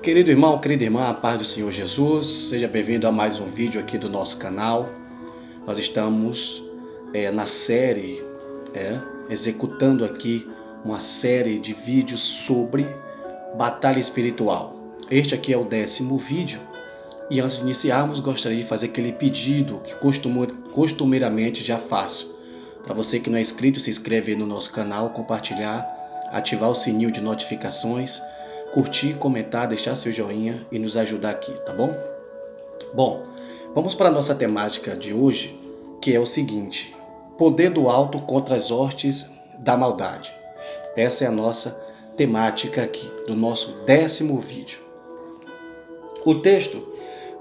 Querido irmão, querida irmã, a paz do Senhor Jesus, seja bem-vindo a mais um vídeo aqui do nosso canal. Nós estamos na série, executando aqui uma série de vídeos sobre batalha espiritual. Este aqui é o 10º vídeo e antes de iniciarmos gostaria de fazer aquele pedido que costumeiramente já faço. Para você que não é inscrito, se inscreve no nosso canal, compartilhar, ativar o sininho de notificações, curtir, comentar, deixar seu joinha e nos ajudar aqui, tá bom? Bom, vamos para a nossa temática de hoje, que é o seguinte: poder do alto contra as hostes da maldade. Essa é a nossa temática aqui, do nosso 10º vídeo. O texto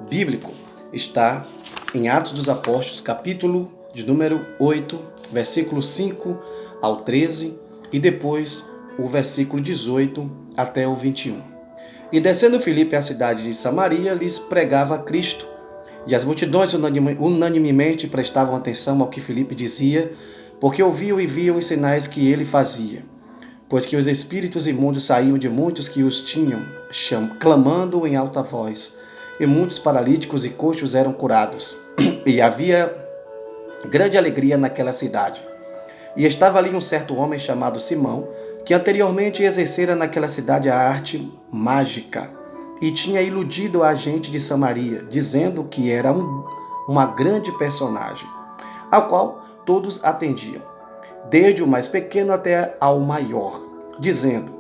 bíblico está em Atos dos Apóstolos, capítulo de número 8, versículo 5 ao 13 e depois o versículo 18 até o 21. E descendo Filipe à cidade de Samaria, lhes pregava Cristo. E as multidões unanimemente prestavam atenção ao que Filipe dizia, porque ouviam e viam os sinais que ele fazia. Pois que os espíritos imundos saíam de muitos que os tinham, clamando em alta voz. E muitos paralíticos e coxos eram curados. E havia grande alegria naquela cidade. E estava ali um certo homem chamado Simão, que anteriormente exercera naquela cidade a arte mágica, e tinha iludido a gente de Samaria, dizendo que era uma grande personagem, ao qual todos atendiam, desde o mais pequeno até ao maior, dizendo: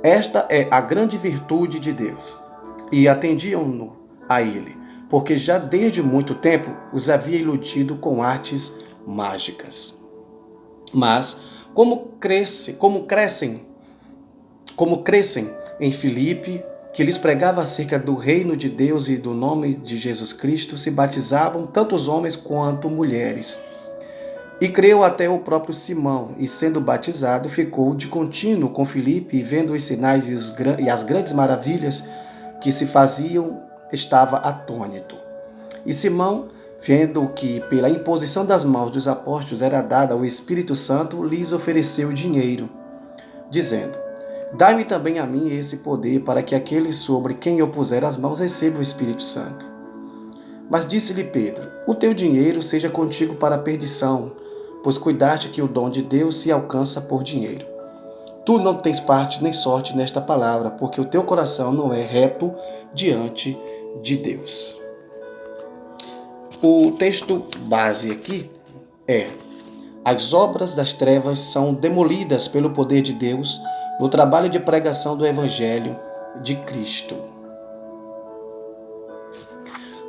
esta é a grande virtude de Deus. E atendiam-no a ele, porque já desde muito tempo os havia iludido com artes mágicas. Mas, como crescem em Filipe, que lhes pregava acerca do reino de Deus e do nome de Jesus Cristo, se batizavam tantos homens quanto mulheres. E creu até o próprio Simão, e sendo batizado, ficou de contínuo com Filipe, e vendo os sinais e as grandes maravilhas que se faziam, estava atônito. E Simão, vendo que pela imposição das mãos dos apóstolos era dada o Espírito Santo, lhes ofereceu dinheiro, dizendo: dai-me também a mim esse poder, para que aquele sobre quem eu puser as mãos receba o Espírito Santo. Mas disse-lhe Pedro: o teu dinheiro seja contigo para a perdição, pois cuidaste que o dom de Deus se alcança por dinheiro. Tu não tens parte nem sorte nesta palavra, porque o teu coração não é reto diante de Deus. O texto base aqui é: as obras das trevas são demolidas pelo poder de Deus no trabalho de pregação do Evangelho de Cristo.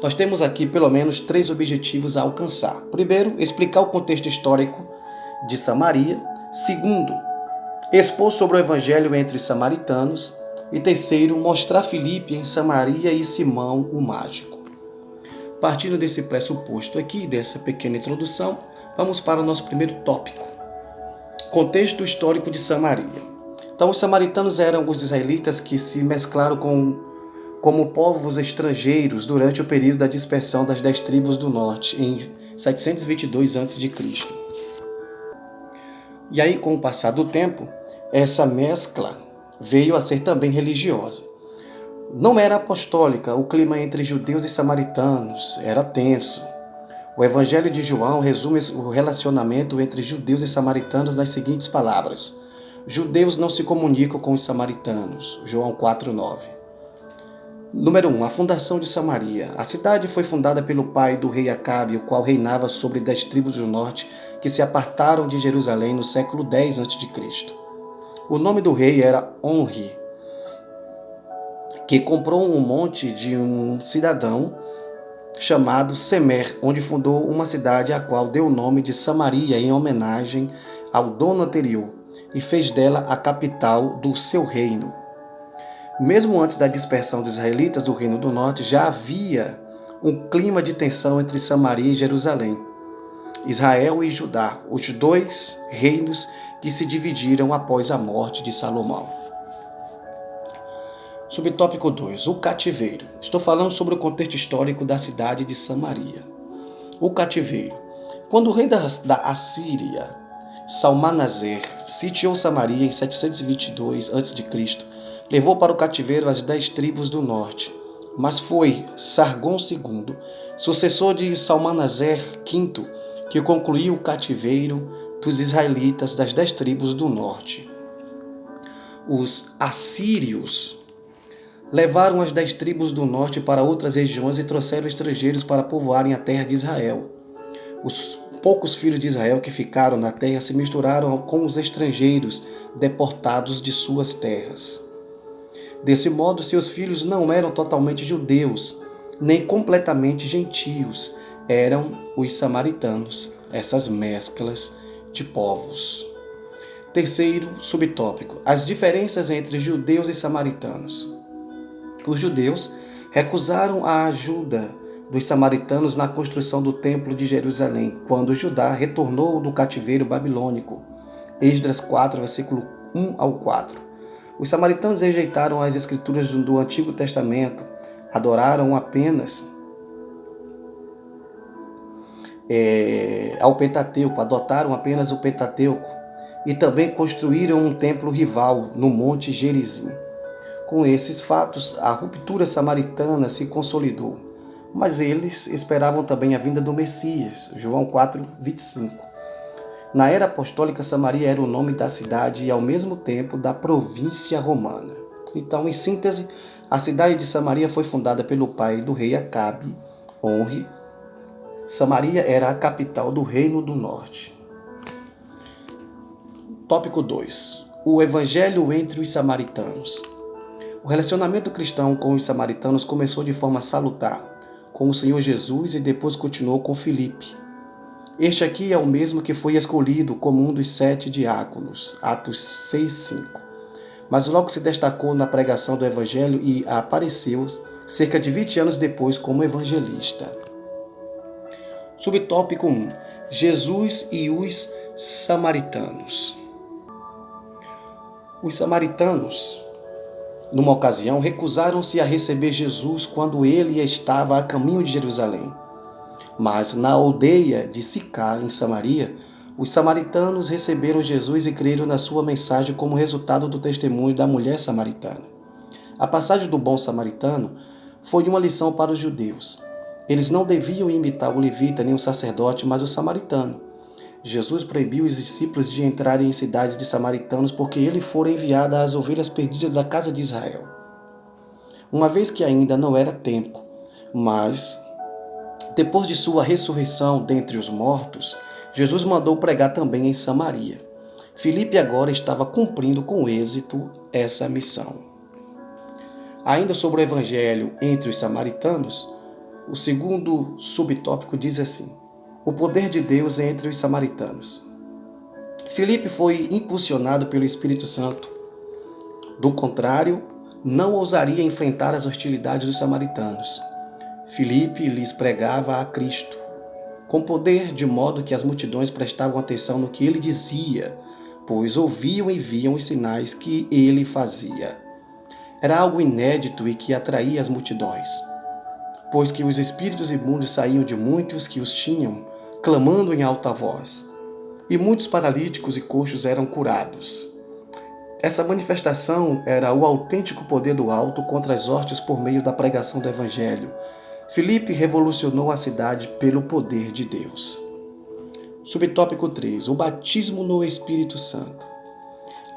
Nós temos aqui pelo menos 3 objetivos a alcançar. Primeiro, explicar o contexto histórico de Samaria. Segundo, expor sobre o Evangelho entre os samaritanos. E terceiro, mostrar Filipe em Samaria e Simão o mágico. Partindo desse pressuposto aqui, dessa pequena introdução, vamos para o nosso primeiro tópico: contexto histórico de Samaria. Então, os samaritanos eram os israelitas que se mesclaram como povos estrangeiros durante o período da dispersão das 10 tribos do norte, em 722 a.C. E aí, com o passar do tempo, essa mescla veio a ser também religiosa. Não era apostólica, o clima entre judeus e samaritanos era tenso. O Evangelho de João resume o relacionamento entre judeus e samaritanos nas seguintes palavras: judeus não se comunicam com os samaritanos. João 4:9. Número 1. A fundação de Samaria. A cidade foi fundada pelo pai do rei Acabe, o qual reinava sobre 10 tribos do norte que se apartaram de Jerusalém no século X a.C. O nome do rei era Onri, que comprou um monte de um cidadão chamado Semer, onde fundou uma cidade a qual deu o nome de Samaria em homenagem ao dono anterior, e fez dela a capital do seu reino. Mesmo antes da dispersão dos israelitas do Reino do Norte, já havia um clima de tensão entre Samaria e Jerusalém, Israel e Judá, os 2 reinos que se dividiram após a morte de Salomão. Subtópico 2. O cativeiro. Estou falando sobre o contexto histórico da cidade de Samaria. O cativeiro. Quando o rei da Assíria Salmanaser sitiou Samaria em 722 a.C., levou para o cativeiro as 10 tribos do norte, mas foi Sargon II, sucessor de Salmanaser V, que concluiu o cativeiro dos israelitas das 10 tribos do norte. Os assírios levaram as 10 tribos do norte para outras regiões e trouxeram estrangeiros para povoarem a terra de Israel. Os poucos filhos de Israel que ficaram na terra se misturaram com os estrangeiros deportados de suas terras. Desse modo, seus filhos não eram totalmente judeus, nem completamente gentios, eram os samaritanos, essas mesclas de povos. Terceiro subtópico: as diferenças entre judeus e samaritanos. Os judeus recusaram a ajuda dos samaritanos na construção do Templo de Jerusalém, quando Judá retornou do cativeiro babilônico. Esdras 4, versículo 1 ao 4. Os samaritanos rejeitaram as escrituras do Antigo Testamento, adoraram apenas ao Pentateuco, adotaram apenas o Pentateuco e também construíram um templo rival no Monte Gerizim. Com esses fatos, a ruptura samaritana se consolidou, mas eles esperavam também a vinda do Messias, João 4, 25. Na era apostólica, Samaria era o nome da cidade e, ao mesmo tempo, da província romana. Então, em síntese, a cidade de Samaria foi fundada pelo pai do rei Acabe, Onri. Samaria era a capital do Reino do Norte. Tópico 2. O Evangelho entre os samaritanos. O relacionamento cristão com os samaritanos começou de forma salutar, com o Senhor Jesus, e depois continuou com Filipe. Este aqui é o mesmo que foi escolhido como um dos 7 diáconos, Atos 6:5. Mas logo se destacou na pregação do Evangelho e apareceu cerca de 20 anos depois como evangelista. Subtópico 1. Jesus e os samaritanos. Os samaritanos, numa ocasião, recusaram-se a receber Jesus quando ele estava a caminho de Jerusalém. Mas na aldeia de Sicá, em Samaria, os samaritanos receberam Jesus e creram na sua mensagem como resultado do testemunho da mulher samaritana. A passagem do bom samaritano foi uma lição para os judeus. Eles não deviam imitar o levita nem o sacerdote, mas o samaritano. Jesus proibiu os discípulos de entrarem em cidades de samaritanos porque ele fora enviado às ovelhas perdidas da casa de Israel. Uma vez que ainda não era tempo, mas depois de sua ressurreição dentre os mortos, Jesus mandou pregar também em Samaria. Filipe agora estava cumprindo com êxito essa missão. Ainda sobre o evangelho entre os samaritanos, o segundo subtópico diz assim: o poder de Deus entre os samaritanos. Filipe foi impulsionado pelo Espírito Santo. Do contrário, não ousaria enfrentar as hostilidades dos samaritanos. Filipe lhes pregava a Cristo, com poder, de modo que as multidões prestavam atenção no que ele dizia, pois ouviam e viam os sinais que ele fazia. Era algo inédito e que atraía as multidões, pois que os espíritos imundos saíam de muitos que os tinham, clamando em alta voz, e muitos paralíticos e coxos eram curados. Essa manifestação era o autêntico poder do alto contra as hostes por meio da pregação do Evangelho. Filipe revolucionou a cidade pelo poder de Deus. Subtópico 3. O batismo no Espírito Santo.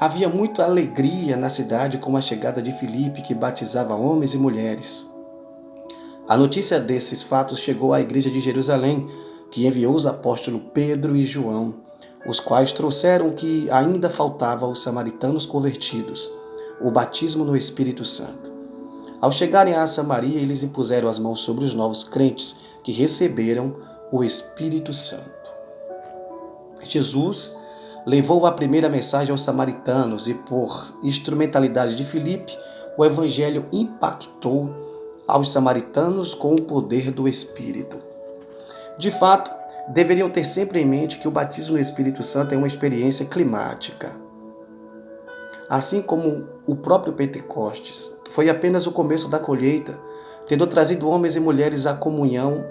Havia muita alegria na cidade com a chegada de Filipe, que batizava homens e mulheres. A notícia desses fatos chegou à igreja de Jerusalém, que enviou os apóstolos Pedro e João, os quais trouxeram o que ainda faltava aos samaritanos convertidos, o batismo no Espírito Santo. Ao chegarem a Samaria, eles impuseram as mãos sobre os novos crentes que receberam o Espírito Santo. Jesus levou a primeira mensagem aos samaritanos e, por instrumentalidade de Filipe, o Evangelho impactou aos samaritanos com o poder do Espírito. De fato, deveriam ter sempre em mente que o batismo no Espírito Santo é uma experiência climática. Assim como o próprio Pentecostes foi apenas o começo da colheita, tendo trazido homens e mulheres à comunhão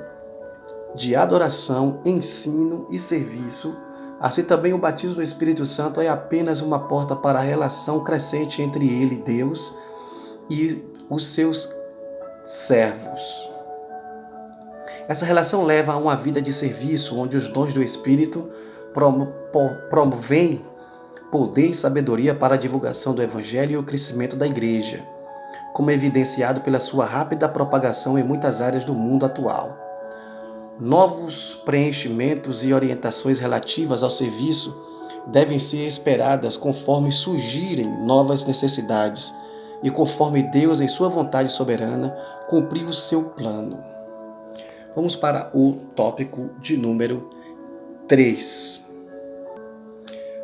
de adoração, ensino e serviço, Assim também o batismo do Espírito Santo é apenas uma porta para a relação crescente entre ele, Deus, e os seus servos. Essa relação leva a uma vida de serviço, onde os dons do Espírito promovem poder e sabedoria para a divulgação do Evangelho e o crescimento da Igreja, como evidenciado pela sua rápida propagação em muitas áreas do mundo atual. Novos preenchimentos e orientações relativas ao serviço devem ser esperadas conforme surgirem novas necessidades e conforme Deus, em sua vontade soberana, cumprir o seu plano. Vamos para o tópico de número 3.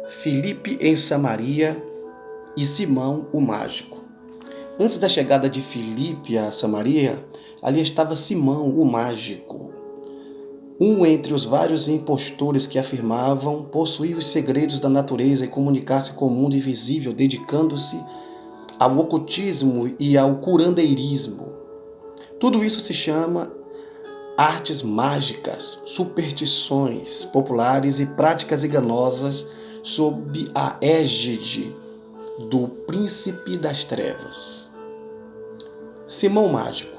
Filipe em Samaria e Simão o Mágico. Antes da chegada de Filipe a Samaria, ali estava Simão o Mágico, um entre os vários impostores que afirmavam possuir os segredos da natureza e comunicar-se com o mundo invisível, dedicando-se ao ocultismo e ao curandeirismo. Tudo isso se chama artes mágicas, superstições populares e práticas enganosas sob a égide do príncipe das trevas. Simão Mágico.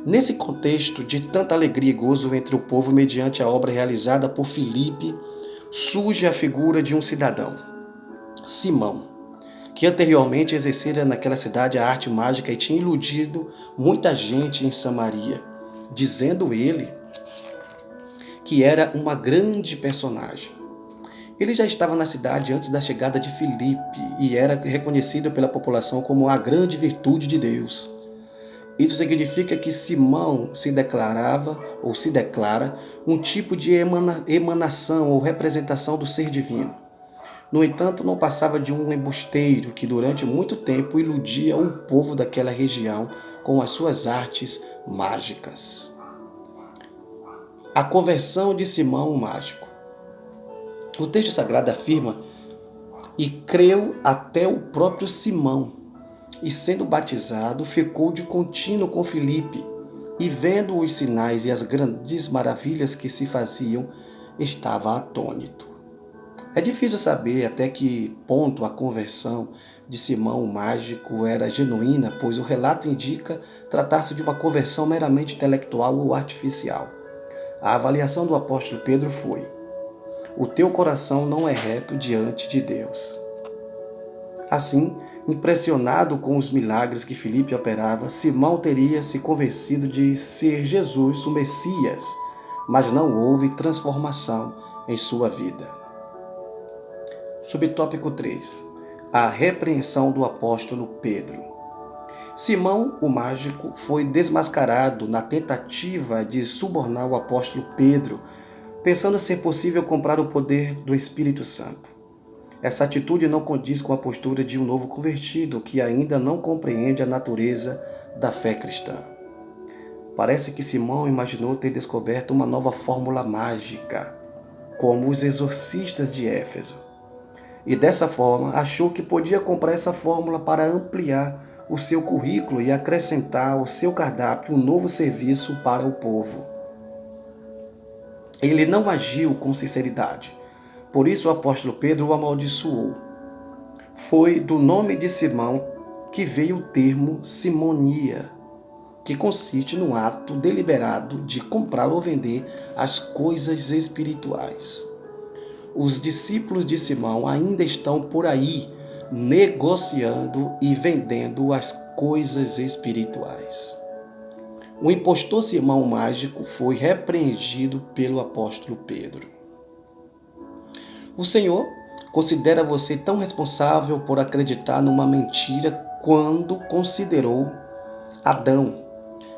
Nesse contexto de tanta alegria e gozo entre o povo mediante a obra realizada por Filipe, surge a figura de um cidadão, Simão, que anteriormente exercera naquela cidade a arte mágica e tinha iludido muita gente em Samaria, dizendo ele que era uma grande personagem. Ele já estava na cidade antes da chegada de Filipe e era reconhecido pela população como a grande virtude de Deus. Isso significa que Simão se declarava ou se declara um tipo de emanação ou representação do ser divino. No entanto, não passava de um embusteiro que durante muito tempo iludia o povo daquela região com as suas artes mágicas. A conversão de Simão o Mágico. O texto sagrado afirma: "E creu até o próprio Simão, e sendo batizado, ficou de contínuo com Filipe, e vendo os sinais e as grandes maravilhas que se faziam, estava atônito." É difícil saber até que ponto a conversão de Simão o Mágico era genuína, pois o relato indica tratar-se de uma conversão meramente intelectual ou artificial. A avaliação do apóstolo Pedro foi: "O teu coração não é reto diante de Deus." Assim, impressionado com os milagres que Filipe operava, Simão teria se convencido de ser Jesus o Messias, mas não houve transformação em sua vida. Subtópico 3. A repreensão do apóstolo Pedro. Simão, o Mágico, foi desmascarado na tentativa de subornar o apóstolo Pedro, pensando ser possível comprar o poder do Espírito Santo. Essa atitude não condiz com a postura de um novo convertido que ainda não compreende a natureza da fé cristã. Parece que Simão imaginou ter descoberto uma nova fórmula mágica, como os exorcistas de Éfeso. E dessa forma achou que podia comprar essa fórmula para ampliar o seu currículo e acrescentar ao seu cardápio um novo serviço para o povo. Ele não agiu com sinceridade. Por isso o apóstolo Pedro o amaldiçoou. Foi do nome de Simão que veio o termo simonia, que consiste no ato deliberado de comprar ou vender as coisas espirituais. Os discípulos de Simão ainda estão por aí negociando e vendendo as coisas espirituais. O impostor Simão Mágico foi repreendido pelo apóstolo Pedro. O Senhor considera você tão responsável por acreditar numa mentira quando considerou Adão.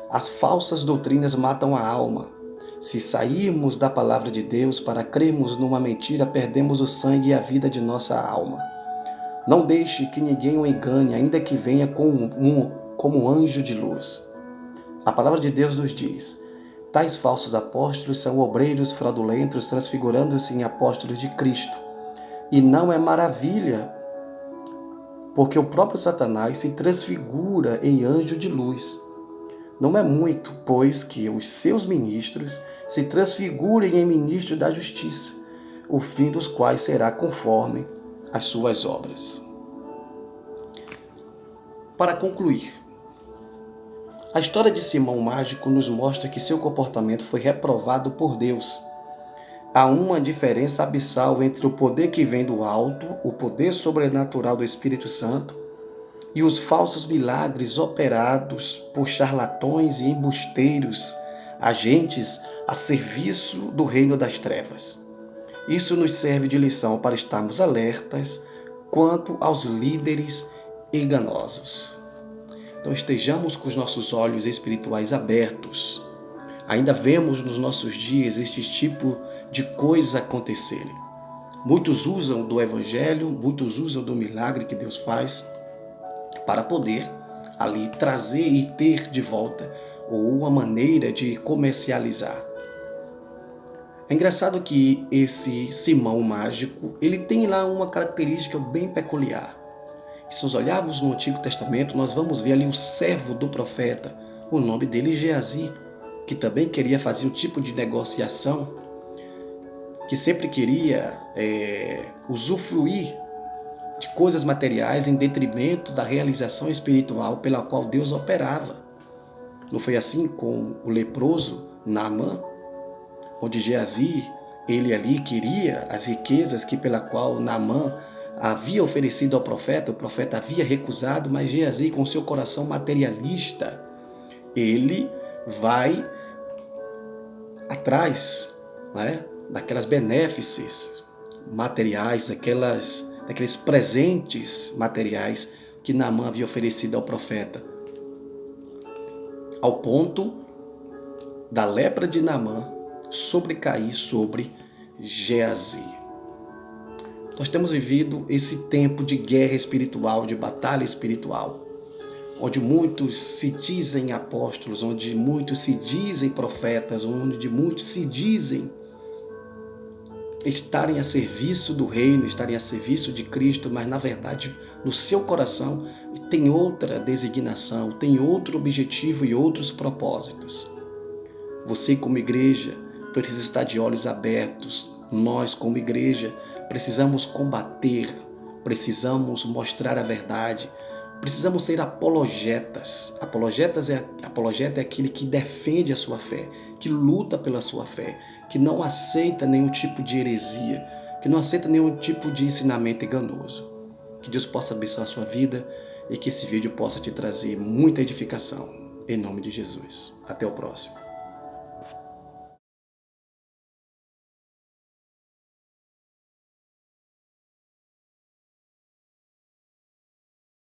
As falsas doutrinas matam a alma. Se sairmos da palavra de Deus para crermos numa mentira, perdemos o sangue e a vida de nossa alma. Não deixe que ninguém o engane, ainda que venha como um anjo de luz. A palavra de Deus nos diz: tais falsos apóstolos são obreiros fraudulentos, transfigurando-se em apóstolos de Cristo. E não é maravilha, porque o próprio Satanás se transfigura em anjo de luz. Não é muito, pois, que os seus ministros se transfigurem em ministros da justiça. o fim dos quais será conforme as suas obras. Para concluir, a história de Simão Mágico nos mostra que seu comportamento foi reprovado por Deus. Há uma diferença abissal entre o poder que vem do alto, o poder sobrenatural do Espírito Santo, e os falsos milagres operados por charlatões e embusteiros, agentes a serviço do reino das trevas. Isso nos serve de lição para estarmos alertas quanto aos líderes enganosos. Então estejamos com os nossos olhos espirituais abertos. Ainda vemos nos nossos dias este tipo de coisas acontecerem. Muitos usam do Evangelho, muitos usam do milagre que Deus faz para poder ali trazer e ter de volta ou uma maneira de comercializar. É engraçado que esse Simão Mágico, ele tem lá uma característica bem peculiar. Se nós olharmos no Antigo Testamento, nós vamos ver ali o servo do profeta, o nome dele Geazi, que também queria fazer um tipo de negociação, que sempre queria usufruir de coisas materiais em detrimento da realização espiritual pela qual Deus operava. Não foi assim com o leproso Naamã, onde Geazi, ele ali queria as riquezas que pela qual Naamã havia oferecido ao profeta, o profeta havia recusado, mas Geazi, com seu coração materialista, ele vai atrás, né, daquelas benéfices materiais, daqueles presentes materiais que Naamã havia oferecido ao profeta, ao ponto da lepra de Naamã sobrecair sobre Geazi. Nós temos vivido esse tempo de guerra espiritual, de batalha espiritual, onde muitos se dizem apóstolos, onde muitos se dizem profetas, onde muitos se dizem estarem a serviço do reino, estarem a serviço de Cristo, mas na verdade no seu coração tem outra designação, tem outro objetivo e outros propósitos. Você como igreja precisa estar de olhos abertos. Nós como igreja precisamos combater, precisamos mostrar a verdade, precisamos ser apologetas. Apologeta é aquele que defende a sua fé, que luta pela sua fé, que não aceita nenhum tipo de heresia, que não aceita nenhum tipo de ensinamento enganoso. Que Deus possa abençoar a sua vida e que esse vídeo possa te trazer muita edificação. Em nome de Jesus. Até o próximo.